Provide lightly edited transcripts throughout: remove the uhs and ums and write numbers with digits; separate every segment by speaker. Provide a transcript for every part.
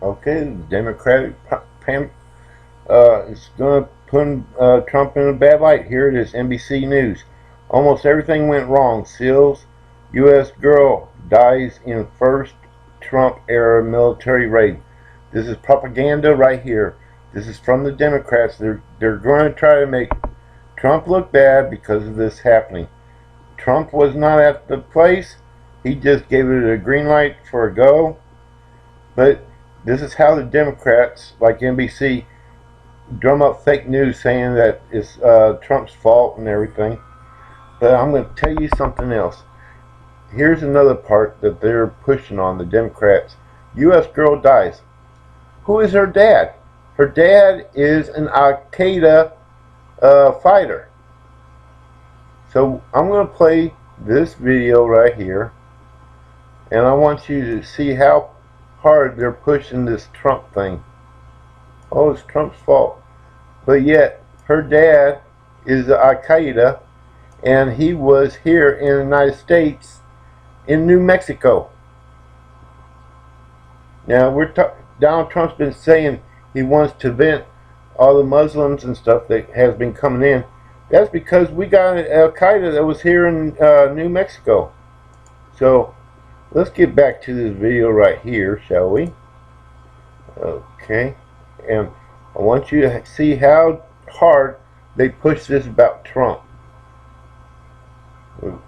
Speaker 1: Okay, the Democratic is going to put Trump in a bad light. Here it is, NBC News. Almost everything went wrong. SEALs, U.S. girl dies in first Trump-era military raid. This is propaganda right here. This is from the Democrats. They're going to try to make Trump look bad because of this happening. Trump was not at the place. He just gave it a green light for a go. But this is how the Democrats, like NBC, drum up fake news saying that it's Trump's fault and everything. But I'm going to tell you something else. Here's another part that they're pushing on the Democrats. U.S. girl dies. Who is her dad? Her dad is an Al-Qaeda fighter. So I'm going to play this video right here, and I want you to see how hard they're pushing this Trump thing. Oh, it's Trump's fault. But yet, her dad is Al-Qaeda, and he was here in the United States in New Mexico. Now, Donald Trump's been saying he wants to vent all the Muslims and stuff that has been coming in. That's because we got Al-Qaeda that was here in New Mexico. So, let's get back to this video right here, shall we? Okay. And I want you to see how hard they push this about Trump.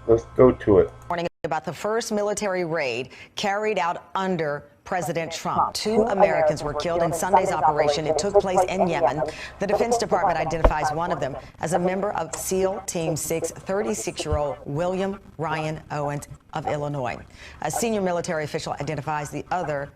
Speaker 1: Let's go to it.
Speaker 2: Warning about the first military raid carried out under President Trump. 2 Americans were killed in Sunday's operation. It took place in Yemen. The Defense Department identifies one of them as a member of SEAL Team 6, 36-year-old William Ryan Owens of Illinois. A senior military official identifies the other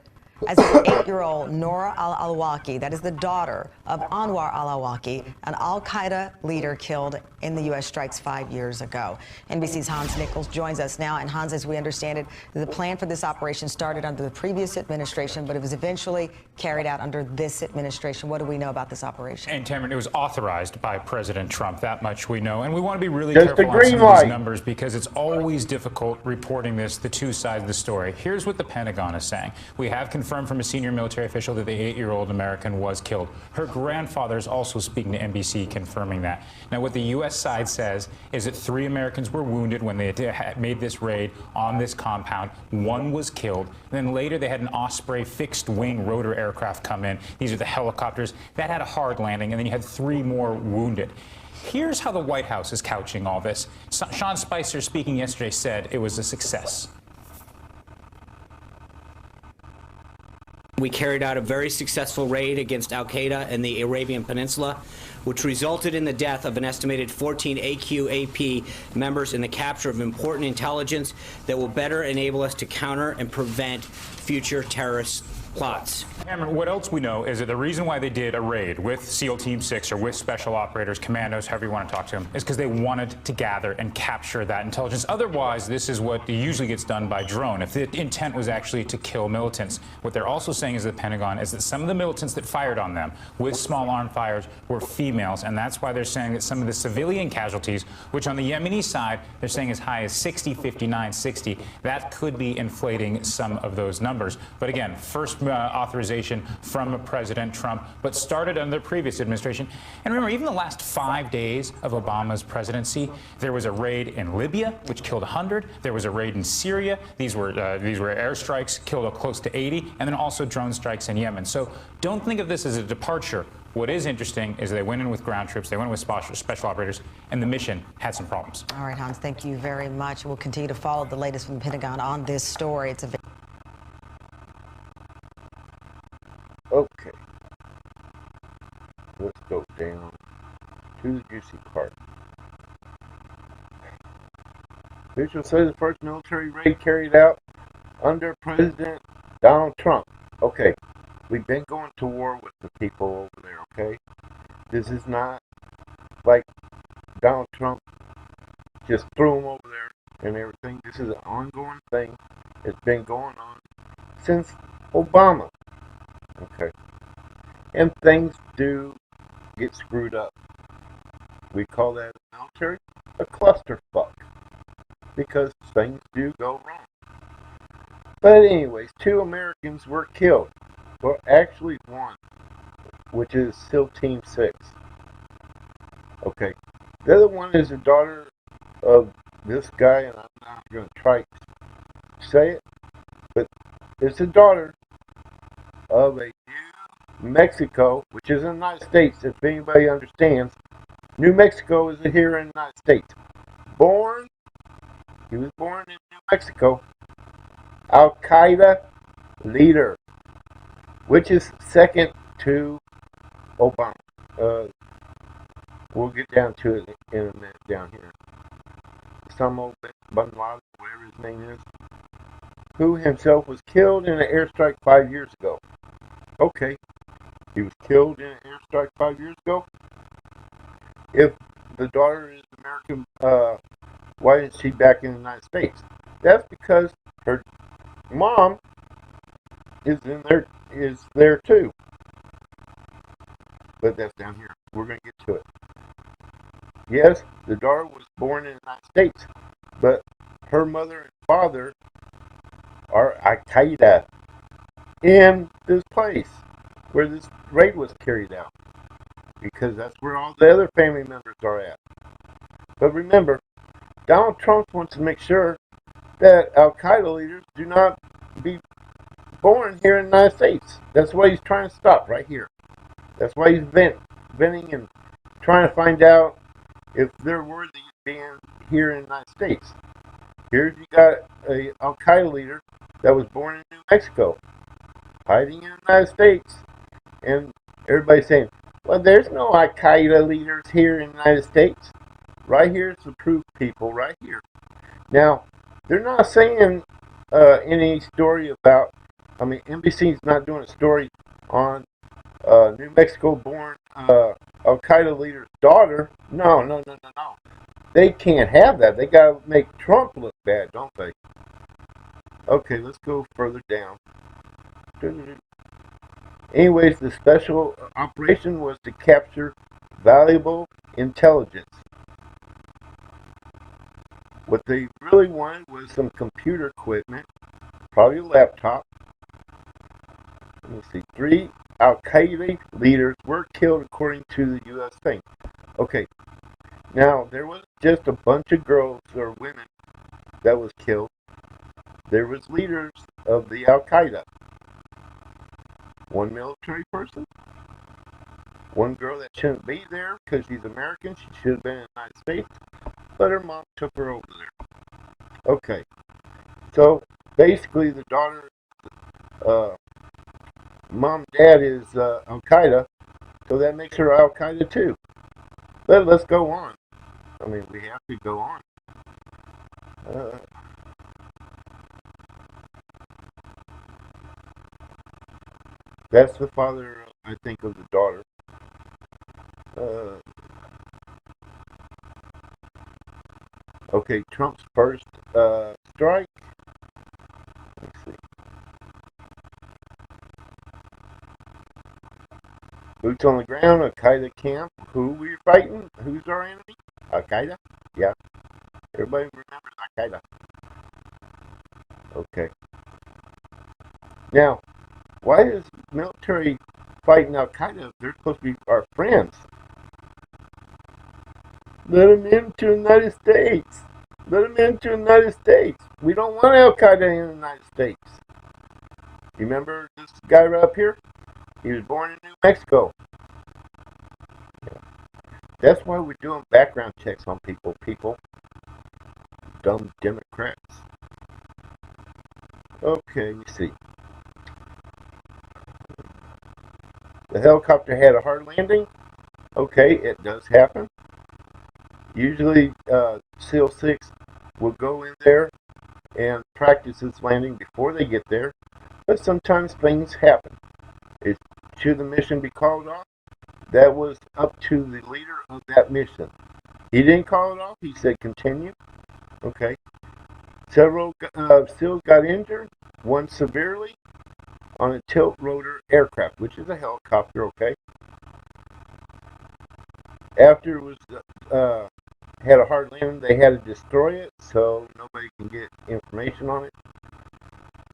Speaker 2: as an 8-year-old Nora al-Awlaki, that is the daughter of Anwar al-Awlaki, an al-Qaeda leader killed in the U.S. strikes 5 years ago. NBC's Hans Nichols joins us now. And Hans, as we understand it, the plan for this operation started under the previous administration, but it was eventually carried out under this administration. What do we know about this operation?
Speaker 3: And Cameron, it was authorized by President Trump. That much we know. And we want to be really
Speaker 1: Just
Speaker 3: careful on some of these numbers because it's always difficult reporting the two sides of the story. Here's what the Pentagon is saying. We have confirmed from a senior military official that the 8-year-old American was killed. Her grandfather is also speaking to NBC, confirming that. Now, what the U.S. side says is that 3 Americans were wounded when they made this raid on this compound. 1 was killed. And then later, they had an Osprey fixed-wing rotor aircraft come in. These are the helicopters. That had a hard landing, and then you had 3 more wounded. Here's how the White House is couching all this. Sean Spicer, speaking yesterday, said it was a success.
Speaker 4: We carried out a very successful raid against Al-Qaeda in the Arabian Peninsula, which resulted in the death of an estimated 14 AQAP members and the capture of important intelligence that will better enable us to counter and prevent future terrorist plots.
Speaker 3: Cameron, what else we know is that the reason why they did a raid with SEAL Team 6 or with special operators, commandos, however you want to talk to them, is because they wanted to gather and capture that intelligence. Otherwise, this is what usually gets done by drone, if the intent was actually to kill militants. What they're also saying is the Pentagon is that some of the militants that fired on them with small arm fires were females, and that's why they're saying that some of the civilian casualties, which on the Yemeni side, they're saying as high as 60, 59, 60, that could be inflating some of those numbers. But again, first authorization from President Trump, but started under the previous administration. And remember, even the last 5 days of Obama's presidency, there was a raid in Libya, which killed 100. There was a raid in Syria. These were airstrikes, killed close to 80, and then also drone strikes in Yemen. So don't think of this as a departure. What is interesting is they went in with ground troops, they went in with special operators, and the mission had some problems.
Speaker 2: All right, Hans, thank you very much. We'll continue to follow the latest from the Pentagon on this story. It's a
Speaker 1: Okay, let's go down to the juicy part. Officials say the first military raid carried out under President Donald Trump. Okay, we've been going to war with the people over there, okay? This is not like Donald Trump just threw them over there and everything. This is an ongoing thing. It's been going on since Obama. Okay. And things do get screwed up. We call that in the military a clusterfuck. Because things do go wrong. But anyways, 2 Americans were killed. Well, actually one, which is SEAL Team 6. Okay. The other one is the daughter of this guy, and I'm not going to try to say it, but it's the daughter of a New Mexico, which is in the United States, if anybody understands. New Mexico is here in the United States. He was born in New Mexico. Al Qaeda leader, which is second to Obama. We'll get down to it in a minute down here. Osama bin Laden, whatever his name is, who himself was killed in an airstrike 5 years ago. Okay, he was killed in an airstrike 5 years ago. If the daughter is American, why is she back in the United States? That's because her mom is there too. But that's down here. We're going to get to it. Yes, the daughter was born in the United States, but her mother and father are Al-Qaeda in this place where this raid was carried out, because that's where all the other family members are at. But remember, Donald Trump wants to make sure that Al-Qaeda leaders do not be born here in the United States. That's why he's trying to stop right here. That's why he's venting and trying to find out if they're worthy of being here in the United States. Here you got a Al-Qaeda leader that was born in New Mexico, hiding in the United States, and everybody's saying, well, there's no Al-Qaeda leaders here in the United States. Right here is the proof, people, right here. Now, they're not saying any story about, NBC's not doing a story on New Mexico-born Al-Qaeda leader's daughter. No. They can't have that. They got to make Trump look bad, don't they? Okay, let's go further down. Anyways, the special operation was to capture valuable intelligence. What they really wanted was some computer equipment, probably a laptop. Let me see. 3 Al-Qaeda leaders were killed according to the U.S. thing. Okay. Now, there wasn't just a bunch of girls or women that was killed. There was leaders of the Al-Qaeda. One military person. One girl that shouldn't be there because she's American. She should have been in the United States. But her mom took her over there. Okay. So, basically, the daughter, mom, dad is Al-Qaeda. So that makes her Al-Qaeda too. But let's go on. We have to go on. That's the father, I think, of the daughter. Okay, Trump's first strike. Let's see. Boots on the ground, Al-Qaeda camp. Who we fighting? Who's our enemy? Al-Qaeda? Yeah. Everybody remembers Al-Qaeda. Okay. Now, why is military fighting Al-Qaeda if they're supposed to be our friends? Let them into the United States. Let them into the United States. We don't want Al-Qaeda in the United States. You remember this guy right up here? He was born in New Mexico. Yeah. That's why we're doing background checks on people. Dumb Democrats. Okay, you see. The helicopter had a hard landing. Okay, it does happen. Usually, SEAL 6 will go in there and practice its landing before they get there. But sometimes things happen. Should the mission be called off? That was up to the leader of that mission. He didn't call it off. He said continue. Okay. Several SEALs got injured. One severely on a tilt rotor aircraft, which is a helicopter. Okay. After it was had a hard landing, they had to destroy it so nobody can get information on it.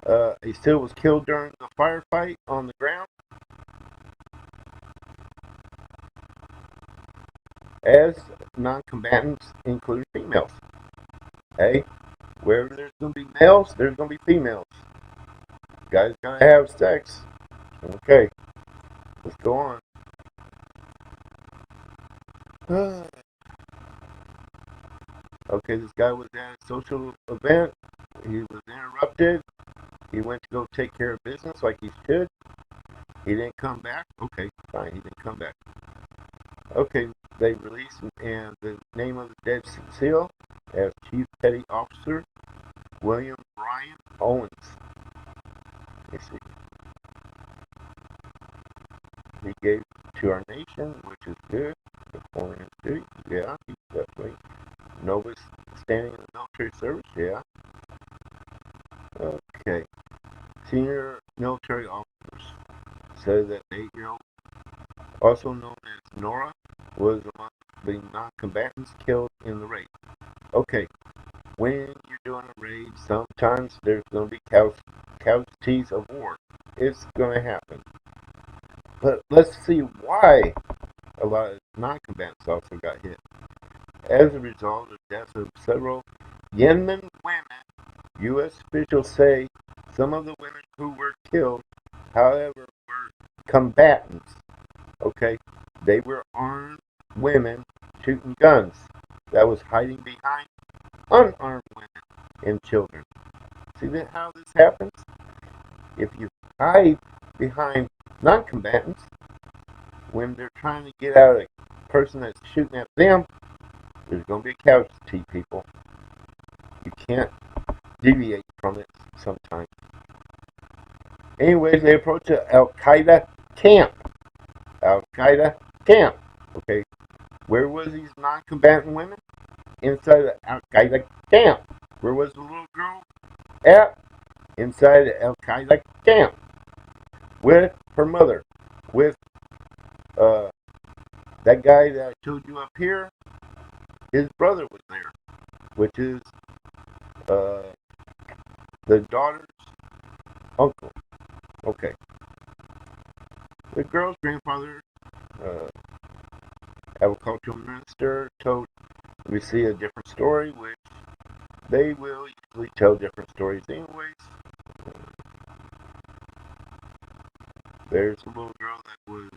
Speaker 1: A SEAL was killed during the firefight on the ground. As non-combatants, including females. Hey, wherever there's going to be males, there's going to be females. Guys going to have sex. Okay, let's go on. Okay, this guy was at a social event. He was interrupted. He went to go take care of business like he should. He didn't come back. Okay, fine, he didn't come back. Okay, they released and the name of the dead SEAL as Chief Petty Officer William Brian Owens. Let's see. He gave to our nation, which is good. The foreign history, yeah, he's definitely novice standing in the military service, yeah. Okay. Senior military officers said that the 8-year-old, also known as Nora, was among the non-combatants killed in the raid. Okay, when you're doing a raid, sometimes there's going to be casualties of war. It's going to happen. But let's see why a lot of non-combatants also got hit. As a result of the deaths of several Yemen women, U.S. officials say some of the women who were killed, however, were combatants. Okay, they were armed women shooting guns that was hiding behind unarmed women and children. See how this happens? If you hide behind non-combatants when they're trying to get out a person that's shooting at them, there's going to be a casualty, people. You can't deviate from it sometimes. Anyways, they approached the Al-Qaeda camp. Al-Qaeda camp. Okay, where was these non-combatant women? Inside the Al-Qaeda camp. Where was the little girl at? Inside the Al-Qaeda camp. With her mother. With that guy that I told you up here. His brother was there. Which is the daughter's uncle. Okay. The girl's grandfather, agricultural minister, told we see a different story, which they will usually tell different stories anyways. There's a little girl that was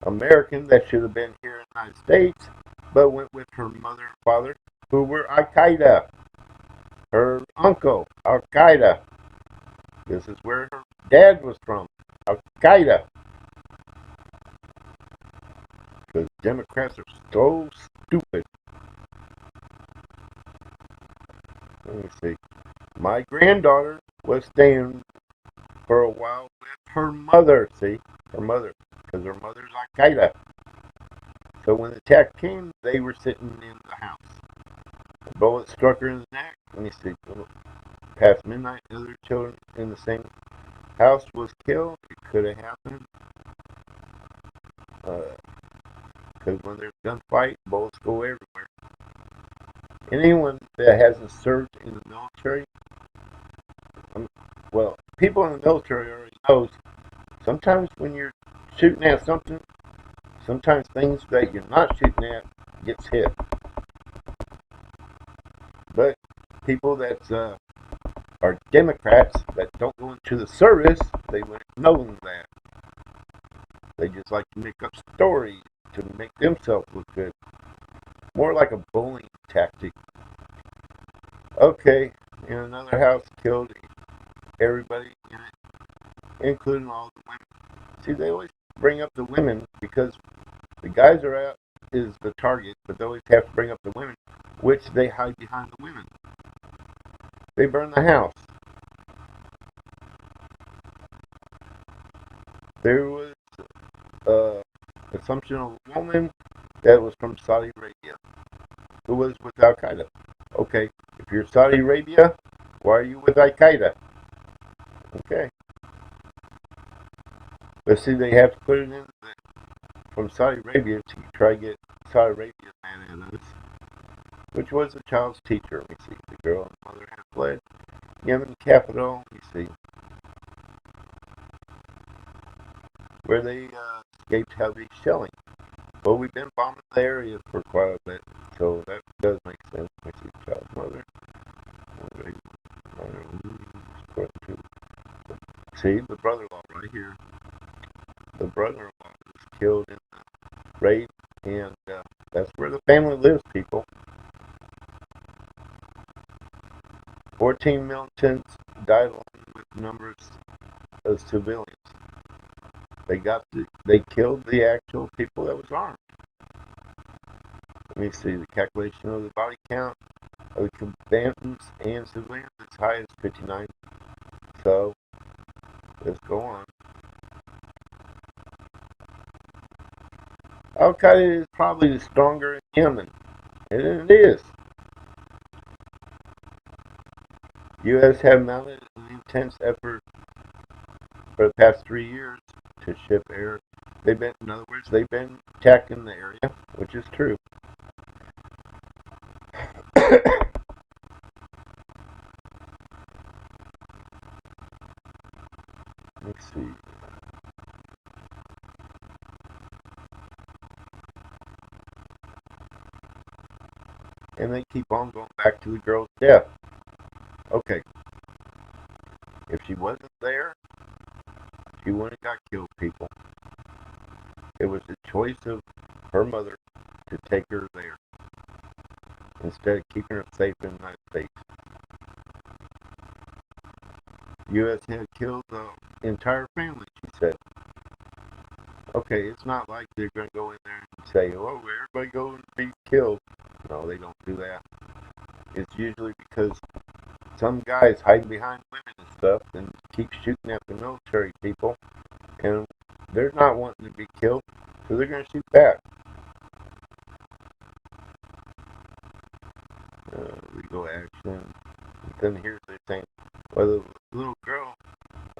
Speaker 1: American that should have been here in the United States, but went with her mother and father, who were Al-Qaeda. Her uncle, Al-Qaeda. This is where her dad was from, Al-Qaeda. Because Democrats are so stupid. Let me see. My granddaughter was staying for a while with her mother. See? Her mother. Because her mother's Al-Qaeda. So when the attack came, they were sitting in the house. A bullet struck her in the neck. Let me see. Past midnight, other children in the same house was killed. It could have happened. Because when there's gunfight, bullets go everywhere. Anyone that hasn't served in the military, well, people in the military already knows. Sometimes when you're shooting at something, sometimes things that you're not shooting at gets hit. But people that are Democrats that don't go into the service, they wouldn't know that. They just like to make up stories to make themselves look good. More like a bullying tactic. Okay, in another house killed everybody in it, including all the women. See, they always bring up the women because the guys are out is the target, but they always have to bring up the women, which they hide behind the women. They burn the house. There was assumption of a woman that was from Saudi Arabia who was with Al-Qaeda. Okay, if you're Saudi Arabia, why are you with Al-Qaeda? Okay. But see, they have to put it in from Saudi Arabia to try to get Saudi Arabia mad at us, which was the child's teacher. Let me see. The girl and mother had fled Yemen capital. Let me see. where they escaped heavy shelling. Well, we've been bombing the area for quite a bit, so that does make sense. I see child mother. See, the brother-in-law right here. The brother-in-law was killed in the raid, and that's where the family lives, people. 14 militants died along with numbers of civilians. They killed the actual people that was armed. Let me see the calculation of the body count of the combatants and civilians as high as 59. So let's go on. Al Qaeda is probably stronger in Yemen, and it is. U.S. have mounted an intense effort for the past 3 years to ship air. In other words, they've been attacking the area, which is true. Let's see. And they keep on going back to the girl's death. Okay. If she wasn't there, she wouldn't have got killed, people. It was the choice of her mother to take her there instead of keeping her safe in the United States. U.S. had killed the entire family, she said. Okay, it's not like they're going to go in there and say, oh, everybody go and be killed. No, they don't do that. It's usually because some guys hide behind women and stuff and keep shooting at the military people, and they're not wanting to be killed, so they're going to shoot back. Legal action. And then here's the thing. Well, the little girl,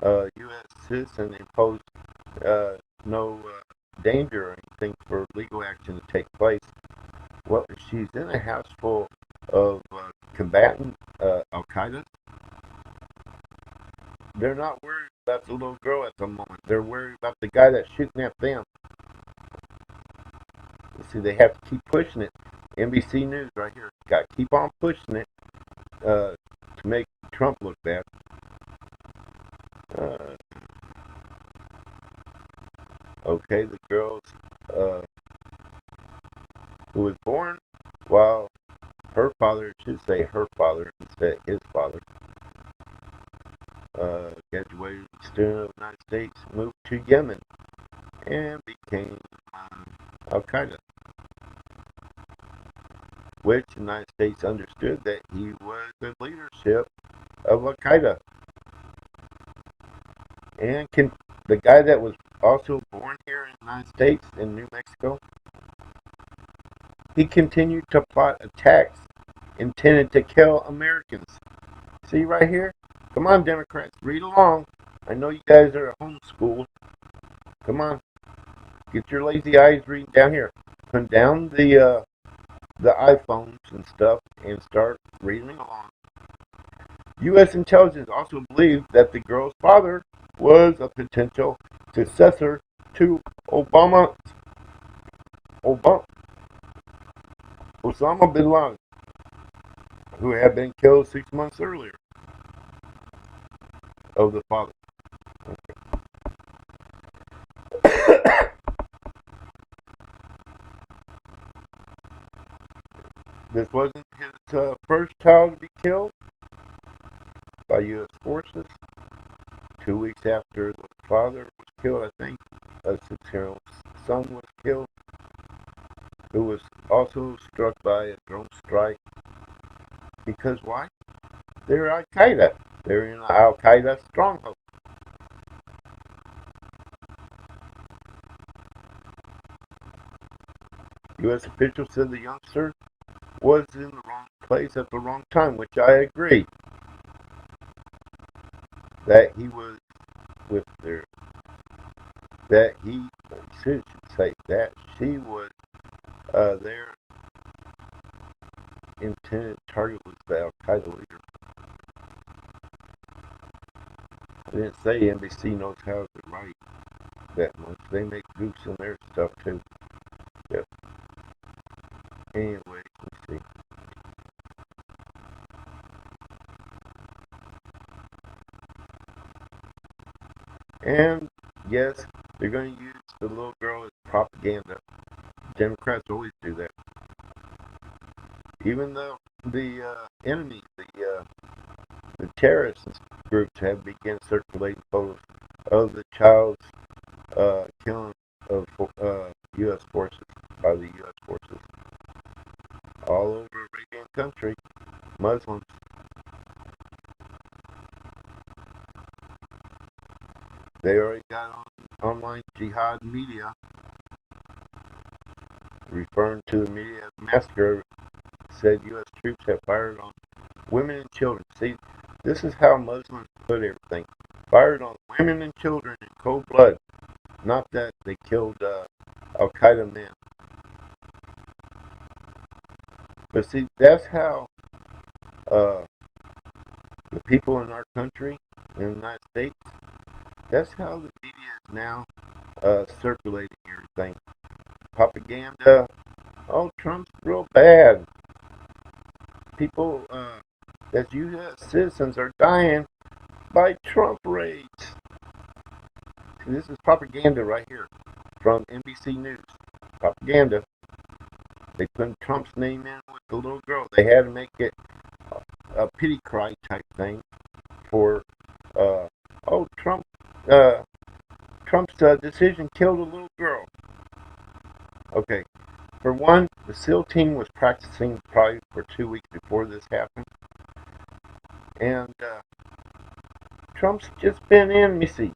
Speaker 1: U.S. citizen, imposed no danger or anything for legal action to take place. Well, she's in a house full of combatant Al Qaeda. They're not worried about the little girl at the moment. They're worried about the guy that's shooting at them. You see, they have to keep pushing it. NBC News right here. Got to keep on pushing it to make Trump look bad. Okay, the girls who was born while her father, should say her father instead of his father, graduated student of the United States, moved to Yemen, and became Al Qaeda, which the United States understood that he was the leadership of Al Qaeda. And the guy that was also born here in the United States, in New Mexico, he continued to plot attacks intended to kill Americans. See right here? Come on, Democrats, read along. I know you guys are homeschooled. Come on. Get your lazy eyes reading down here. Put down the iPhones and stuff and start reading along. U.S. intelligence also believed that the girl's father was a potential successor to Osama bin Laden, who had been killed 6 months earlier. Of the father. Okay. This wasn't his first child to be killed by U.S. forces. 2 weeks after the father was killed, I think, a 6-year-old son was killed, who was also struck by a drone strike. Because why? They're Al Qaeda. They're in an Al Qaeda stronghold. U.S. officials said the youngster was in the wrong place at the wrong time, which I agree. That he was with their, that he should say that she was their intended target was the Al Qaeda leader. I didn't say NBC knows how to write. that much. They make goofs in their stuff too. Yep. Anyway, let's see. And yes, they're going to use the little girl as propaganda. Democrats always do that. Even though the enemy, the terrorist groups have begun circulating photos of the child's killing of U.S. forces by the U.S. forces all over Arabian country, Muslims. They already got on online jihad media referring to the media as massacre, said U.S. troops have fired on women and children. See, this is how Muslims put everything. Fired on women and children in cold blood. Not that they killed Al-Qaeda men. But see, that's how the people in our country, in the United States, that's how the media is now circulating everything. Propaganda. Oh, Trump's real bad. People that's U.S. citizens are dying by Trump raids. See, this is propaganda right here from NBC News. Propaganda. They put Trump's name in with the little girl. They had to make it a pity cry type thing for Trump. Trump's decision killed a little girl. Okay, for one, the SEAL team was practicing probably for 2 weeks before this happened, and Trump's just been in. Let me see,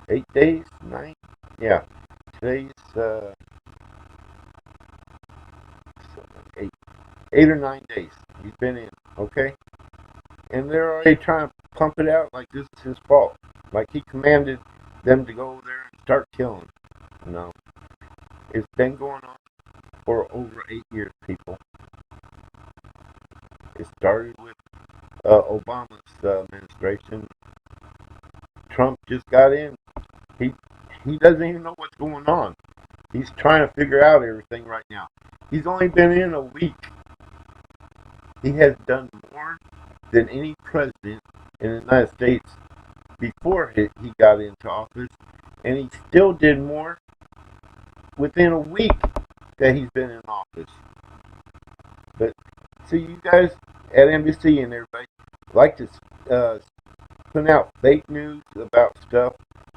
Speaker 1: 8 days, 9. Yeah, today's 8 or 9 days. He's been in. Okay, and they're already trying to pump it out like this is his fault, like he commanded them to go there and start killing. No, it's been going on for over 8 years, people. It started with Obama's administration. Trump just got in. He doesn't even know what's going on. He's trying to figure out everything right now. He's only been in a week. He has done more than any president in the United States before he got into office, and he still did more within a week that he's been in office. But see, you guys at NBC and everybody like to put out fake news about stuff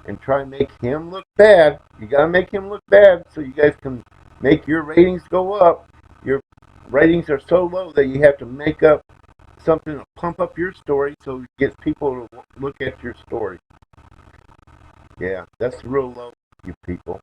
Speaker 1: and try and make him look bad. You gotta make him look bad so you guys can make your ratings go up. Your ratings are so low that you have to make up something to pump up your story so it gets people to look at your story. Yeah, that's real low, you people.